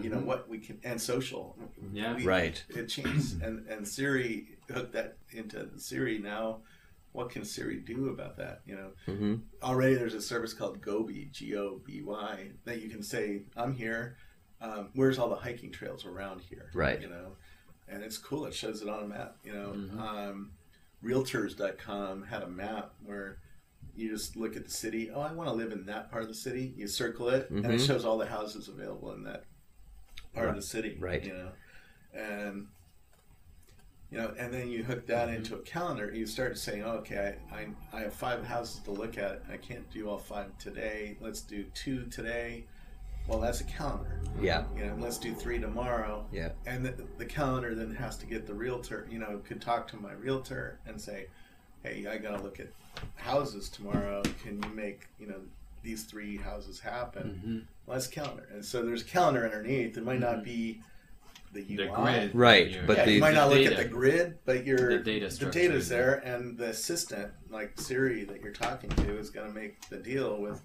you know, what we can, and social. Yeah. It changed, and Siri hooked that into Siri now. What can Siri do about that? You know, already there's a service called Goby, Goby, that you can say, I'm here. Where's all the hiking trails around here? Right. You know, and it's cool. It shows it on a map. You know, Realtors.com had a map where you just look at the city. Oh, I want to live in that part of the city. You circle it, and it shows all the houses available in that part of the city. Right. You know, and you know, and then you hook that into a calendar. You start saying, oh, okay, I have 5 houses to look at. I can't do all 5 today. Let's do 2 today. Well, that's a calendar. Yeah. You know, let's do 3 tomorrow. Yeah. And the calendar then has to get the realtor, you know, could talk to my realtor and say, hey, I got to look at houses tomorrow. Can you make, you know, these 3 houses happen? Well, that's a calendar. And so there's a calendar underneath. It might not be the UI. grid. Right. But You might not the look data. at the grid, but The data the structure data's is there, and the assistant, like Siri that you're talking to, is going to make the deal with,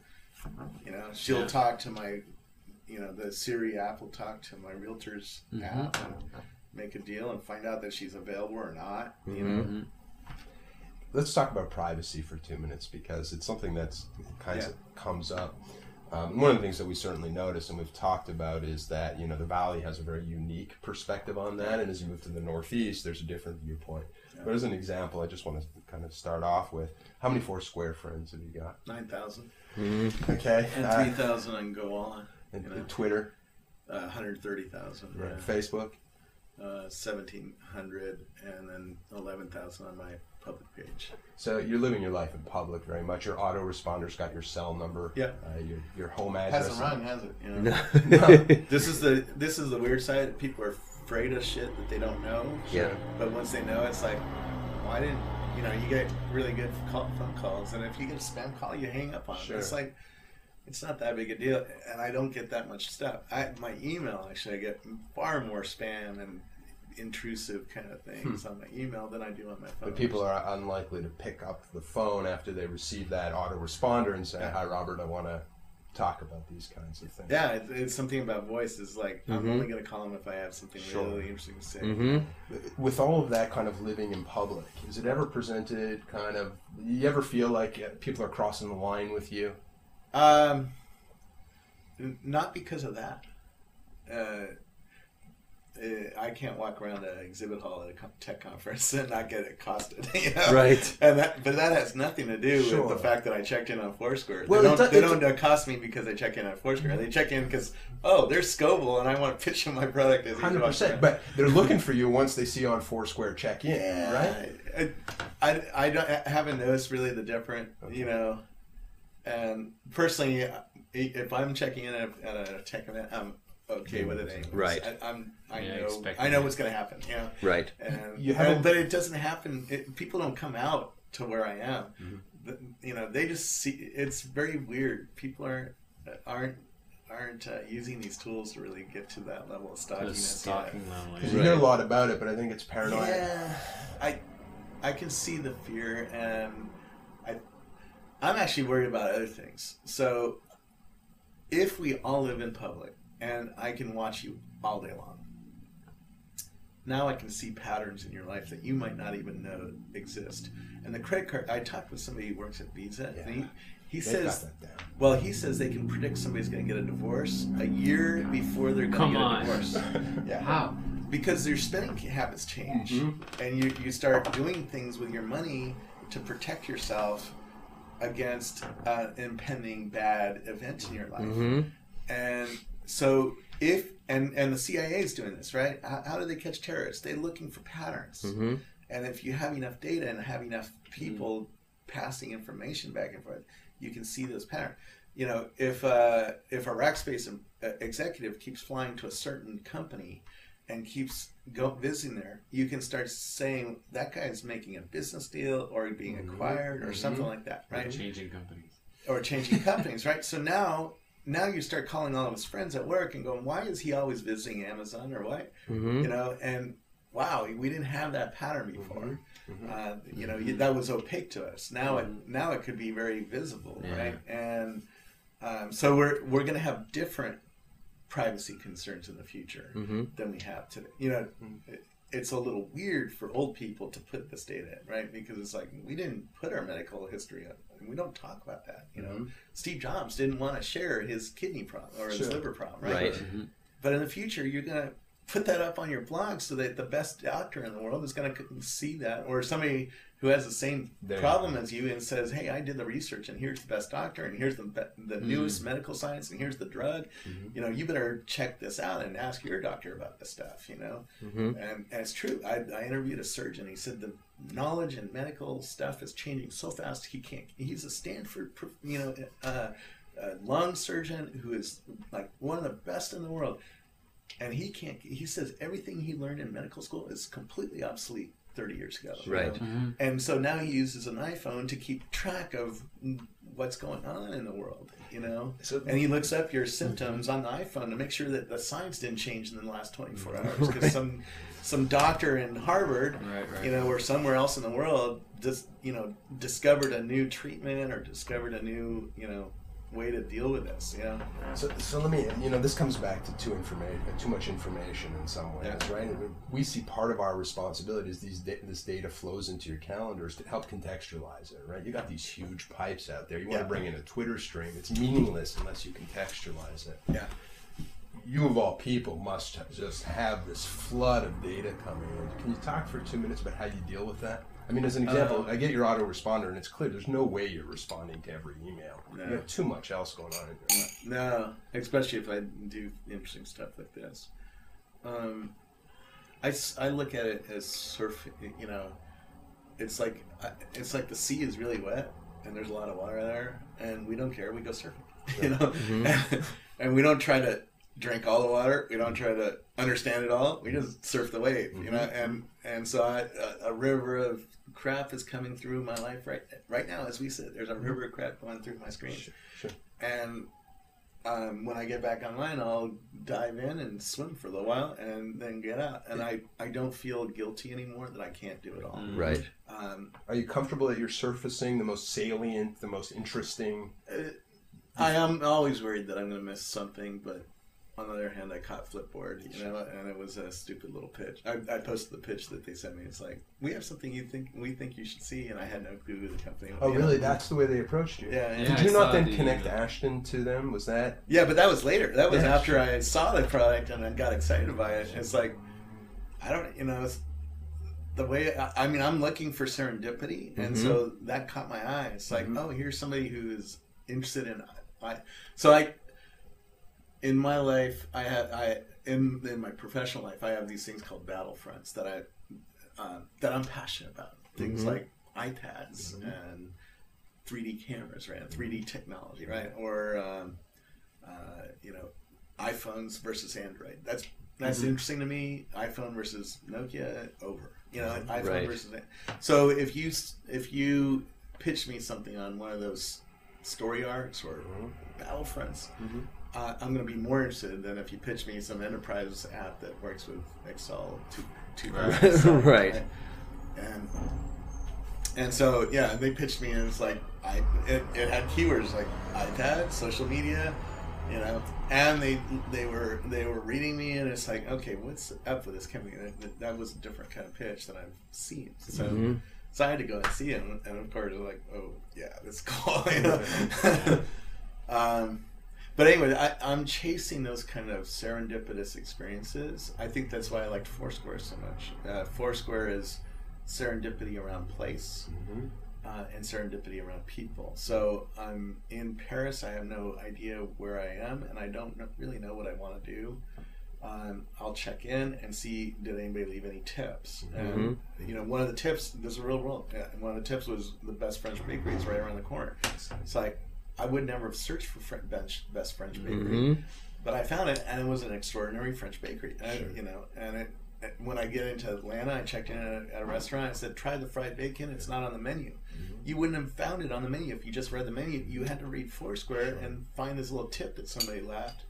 you know, she'll talk to my, you know, the Siri app will talk to my realtor's app and make a deal and find out that she's available or not, you know. Let's talk about privacy for 2 minutes, because it's something that's kind of comes up. One of the things that we certainly notice and we've talked about is that, you know, the Valley has a very unique perspective on that, and as you move to the Northeast, there's a different viewpoint. But as an example, I just want to kind of start off with, how many Foursquare friends have you got? 9,000. Okay. And 3,000 on Go On. And you know. Twitter? 130,000. Right. Yeah. Facebook? 1,700, and then 11,000 on my public page. So you're living your life in public very much. Your autoresponder's got your cell number. Yeah. Your home address. Hasn't rung, has it? You know? This is the weird side. People are afraid of shit that they don't know. Yeah. But once they know, it's like, why didn't, you know, you get really good phone calls, and if you get a spam call, you hang up on it. It's like, it's not that big a deal, and I don't get that much stuff. My email, actually, I get far more spam and intrusive kind of things on my email than I do on my phone. But people are unlikely to pick up the phone after they receive that autoresponder and say, hi, Robert, I want to talk about these kinds of things. Yeah, it's something about voice. Is like, I'm only going to call them if I have something really interesting to say. With all of that kind of living in public, is it ever presented kind of, you ever feel like people are crossing the line with you? Not because of that. I can't walk around an exhibit hall at a tech conference and not get accosted. You know? Right. But that has nothing to do with the fact that I checked in on Foursquare. Well, they don't accost me because I check in on Foursquare. They check in because, oh, there's Scoble and I want to pitch him my product. 100%. But they're looking for you once they see you on Foursquare check in, right? I haven't noticed really the difference, you know. And personally, if I'm checking in at a tech event, I'm okay with it anyways. Right. I know what's going to happen. You know? Right. And, but it doesn't happen. People don't come out to where I am. You know, they just see. It's very weird. People aren't using these tools to really get to that level of stockiness. Because you hear a lot about it, but I think it's paranoia. Yeah, I can see the fear, and I'm actually worried about other things. So if we all live in public and I can watch you all day long, now I can see patterns in your life that you might not even know exist. And the credit card, I talked with somebody who works at Visa, and he says, he says they can predict somebody's going to get a divorce a year before they're going to get a divorce. How? Because their spending habits change, and you start doing things with your money to protect yourself against impending bad events in your life. And so and the CIA is doing this, right? How do they catch terrorists? They're looking for patterns. And if you have enough data and have enough people passing information back and forth, you can see those patterns. You know, if a Rackspace executive keeps flying to a certain company and keeps visiting there, you can start saying that guy is making a business deal or being acquired or something like that, right? Or changing companies, right? So now you start calling all of his friends at work and going, why is he always visiting Amazon or what? You know, and wow, we didn't have that pattern before. You know, that was opaque to us. Now it could be very visible, right? And so we're going to have different privacy concerns in the future than we have today. You know, it's a little weird for old people to put this data in, right? Because it's like, we didn't put our medical history up. And we don't talk about that, you know. Steve Jobs didn't want to share his kidney problem or his liver problem, right? But in the future, you're going to put that up on your blog so that the best doctor in the world is going to see that, or somebody who has the same problem as you and says, hey, I did the research and here's the best doctor and here's the newest medical science and here's the drug. You know, you better check this out and ask your doctor about this stuff, you know. And it's true. I interviewed a surgeon. He said the knowledge in medical stuff is changing so fast he's a Stanford, you know, lung surgeon who is like one of the best in the world. And he says everything he learned in medical school is completely obsolete 30 years ago. Right. And so now he uses an iPhone to keep track of what's going on in the world, you know. And he looks up your symptoms on the iPhone to make sure that the science didn't change in the last 24 hours. Because some doctor in Harvard, you know, or somewhere else in the world just, you know, discovered a new treatment or discovered a new, you know, way to deal with this, you know. So let me, you know, this comes back to too much information in some ways, right? And we see part of our responsibility is this data flows into your calendars to help contextualize it, right? You got these huge pipes out there. You want to bring in a Twitter stream. It's meaningless unless you contextualize it. Yeah. You of all people must just have this flood of data coming in. Can you talk for 2 minutes about how you deal with that? I mean, as an example, I get your autoresponder, and it's clear there's no way you're responding to every email. No. You have too much else going on in your life. No, especially if I do interesting stuff like this. I look at it as surfing. You know, it's like the sea is really wet, and there's a lot of water there, and we don't care. We go surfing. You know, and we don't try to drink all the water. We don't try to understand it all. We just surf the wave. You know, and so a river of crap is coming through my life right now as we sit. There's a river of crap going through my screen. Sure. And when I get back online, I'll dive in and swim for a little while and then get out. And I don't feel guilty anymore that I can't do it all. Right. Are you comfortable that you're surfacing the most salient, the most interesting? I am always worried that I'm going to miss something, but on the other hand, I caught Flipboard, you know, and it was a stupid little pitch. I posted the pitch that they sent me. It's like, we have something we think you should see, and I had no clue who the company was. Oh, really? That's the way they approached you? Yeah. Did you not then connect Ashton to them? Was that? Yeah, but that was later. That was after I saw the product and I got excited by it. It's like, I don't, you know, it's the way, I mean, I'm looking for serendipity, and so that caught my eye. It's like, oh, here's somebody who is interested in, in my life, in my professional life, I have these things called battlefronts that I'm passionate about. Things like iPads and 3D cameras, right? 3D technology, right? Or you know, iPhones versus Android. That's interesting to me. iPhone versus Nokia, over. You know, iPhone versus. So if you pitch me something on one of those story arcs or battlefronts. I'm going to be more interested than if you pitch me some enterprise app that works with Excel 2.0. Right. And so, yeah, they pitched me, and it's like, it had keywords like iPad, social media, you know, and they were reading me, and it's like, okay, what's up with this company? That was a different kind of pitch that I've seen. So, so I had to go and see it, and of course, I was like, oh, yeah, that's cool, you know. But anyway, I'm chasing those kind of serendipitous experiences. I think that's why I liked Foursquare so much. Foursquare is serendipity around place and serendipity around people. So I'm in Paris. I have no idea where I am, and I don't really know what I want to do. I'll check in and see, did anybody leave any tips? And you know, one of the tips, this is a real world. One of the tips was the best French bakery is right around the corner. It's like, I would never have searched for best French bakery, but I found it, and it was an extraordinary French bakery. You know, and when I get into Atlanta, I checked in at a restaurant. I said, "Try the fried bacon. It's not on the menu." You wouldn't have found it on the menu if you just read the menu. You had to read Foursquare and find this little tip that somebody left.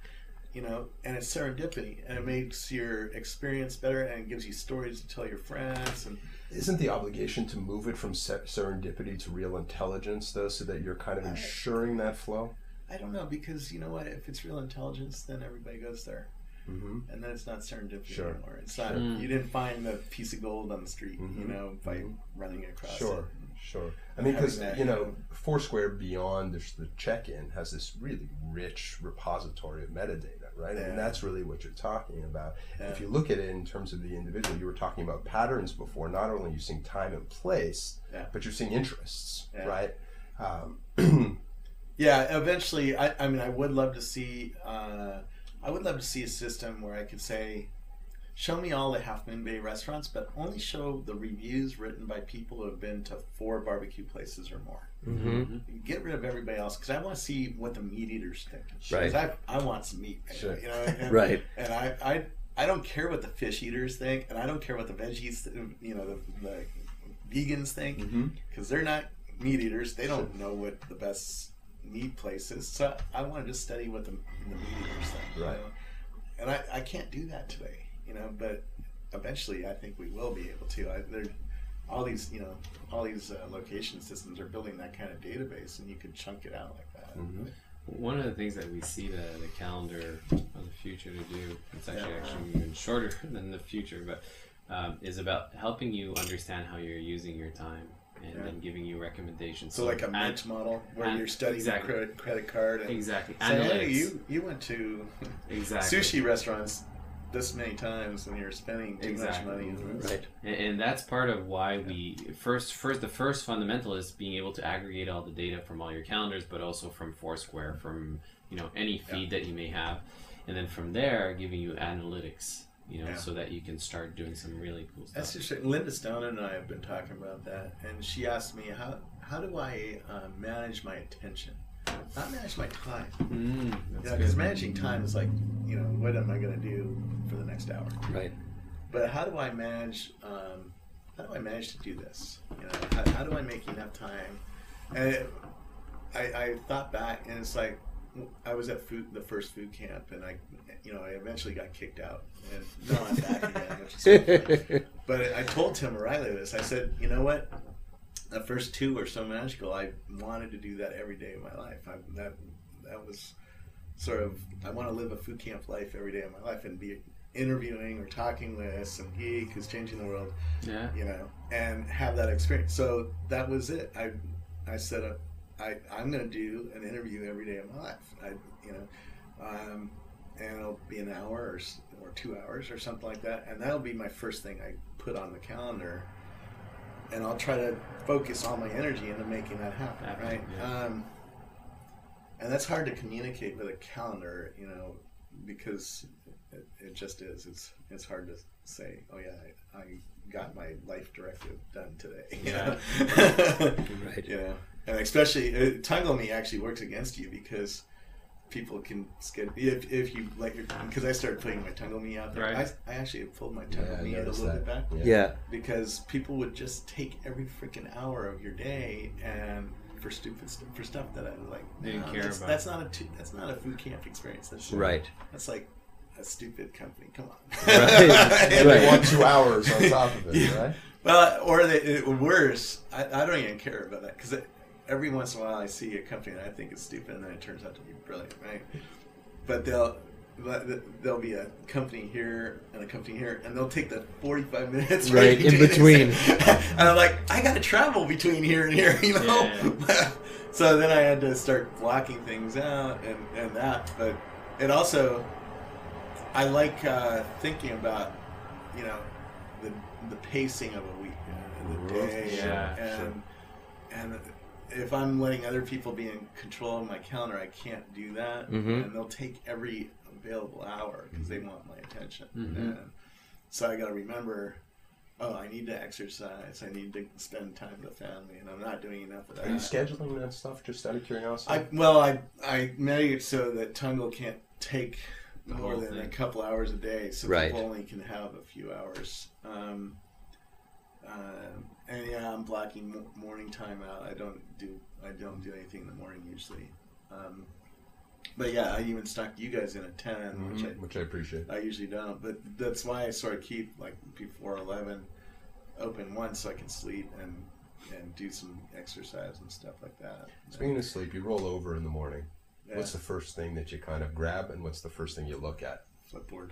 You know, and it's serendipity, and it makes your experience better, and it gives you stories to tell your friends. And isn't the obligation to move it from serendipity to real intelligence, though, so that you're kind of ensuring that flow? I don't know, because you know what? If it's real intelligence, then everybody goes there. And then it's not serendipity anymore. It's not, you didn't find the piece of gold on the street, you know, by running across it. Sure. I mean, because, you know, Foursquare, beyond the check-in, has this really rich repository of metadata, right? And that's really what you're talking about. If you look at it in terms of the individual, you were talking about patterns before. Not only are you seeing time and place, but you're seeing interests, right? Eventually, I mean, I would love to see a system where I could say, show me all the Half Moon Bay restaurants, but only show the reviews written by people who have been to 4 barbecue places or more. Get rid of everybody else, because I want to see what the meat eaters think. Right. I want some meat. You know, and, and I don't care what the fish eaters think, and I don't care what the veggies, you know, the vegans think, because they're not meat eaters. They don't know what the best meat places. So I want to just study what the meat eaters think. Right. You know? And I can't do that today. You know, but eventually I think we will be able to. All these location systems are building that kind of database, and you could chunk it out like that. One of the things that we see the calendar of the future to do, it's actually even shorter than the future, but is about helping you understand how you're using your time. And then giving you recommendations. So like a Mint model where you're studying your credit card. And exactly. Saying, hey, you went to sushi restaurants this many times and you're spending too much money. Right. And that's part of why we the first fundamental is being able to aggregate all the data from all your calendars, but also from Foursquare, from any feed that you may have, and then from there giving you analytics. So that you can start doing some really cool stuff. That's just Linda Stone and I have been talking about that, and she asked me how do I manage my attention, not manage my time. Because managing time is like what am I going to do for the next hour? Right. But how do I manage? To do this? How do I make enough time? And I thought back, and it's like I was at the first food camp, and I eventually got kicked out, and now I'm back again, which is so funny. But I told Tim O'Reilly this. I said, you know what? The first 2 were so magical. I wanted to do that every day of my life. That was sort of, I want to live a food camp life every day of my life and be interviewing or talking with some geek who's changing the world. And have that experience. So that was it. I said, I'm going to do an interview every day of my life. And it'll be an hour or 2 hours or something like that. And that'll be my first thing I put on the calendar. And I'll try to focus all my energy into making that happen, right? Yeah. And that's hard to communicate with a calendar, because it just is. It's hard to say, oh yeah, I got my life directive done today. Right. And especially Tungle Me actually works against you, because people can skip if you because I started putting my Tungle Me out there. Right. I actually pulled my Tungle Me a little bit back. Because people would just take every freaking hour of your day and for stuff that I didn't care about. That's not a food camp experience. That's like a stupid company. Come on. And they want 2 hours on top of it, right? Well, or worse, I don't even care about that, because every once in a while I see a company that I think is stupid, and then it turns out to be brilliant, right? But there'll be a company here and a company here, and they'll take the 45 minutes right in between. And I'm like, I got to travel between here and here, Yeah. So then I had to start blocking things out and that. But it also, I like thinking about, the pacing of a week and the day, and if I'm letting other people be in control of my calendar, I can't do that. And they'll take every available hour because they want my attention. And so I got to remember, I need to exercise. I need to spend time with the family, and I'm not doing enough of that. Are you scheduling that stuff just out of curiosity? I made it so that Tungle can't take more than a couple hours a day, so people only can have a few hours. And I'm blocking morning time out. I don't do anything in the morning usually. But yeah, I even stuck you guys in at 10, which I appreciate. I usually don't, but that's why I sort of keep before 11 open once, so I can sleep and do some exercise and stuff like that. Speaking of sleep, you roll over in the morning. what's the first thing that you kind of grab, and what's the first thing you look at? Flipboard.